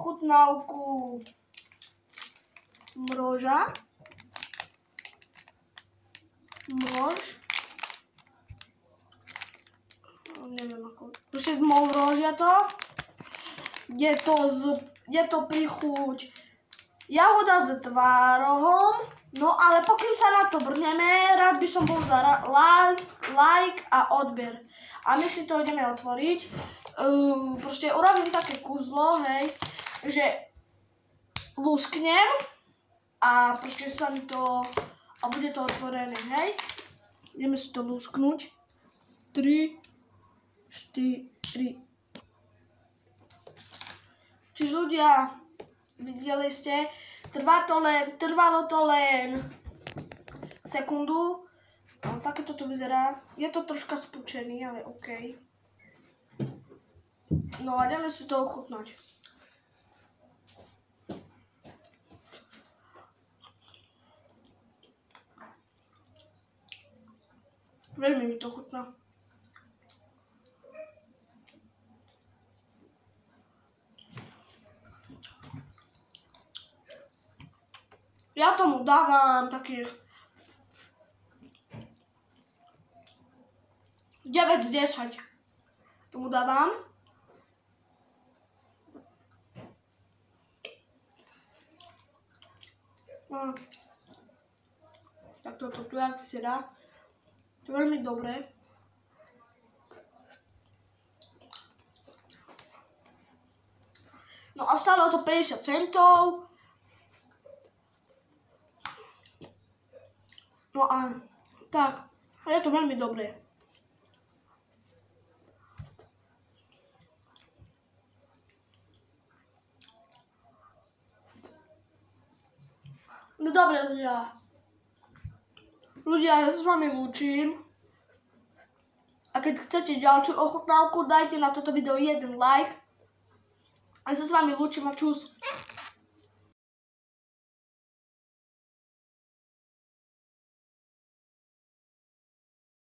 ochutnávku mroža. Neviem ako. Proste mrožia to. Je to príchuť jahoda s tvárohom. No ale pokým sa na to vrhneme, rád by som bol za like a odber. A my si to ideme otvoriť. Proste urobím také kúzlo, hej, že lusknem a proste sa mi to, a bude to otvorené, hej. Ideme si to lusknúť. 3, 4. Čiže ľudia, videli ste, trvalo to len sekundu. No, takéto to vyzerá. Je to troška spúčený, ale OK. No a ideme si to ochutnať. Veľmi mi to chutná. Ja tomu dávam takých 9 z 10. Tomu dávam. Tak toto tu jak vyzerá. To je veľmi dobré. No a stálo to 50 centov. No a tak, je to veľmi dobré. No dobre ľudia. Ľudia, ja sa s vami lúčim. A keď chcete ďalšiu ochutnávku, dajte na toto video 1 like. A ja sa s vami lúčim a čus.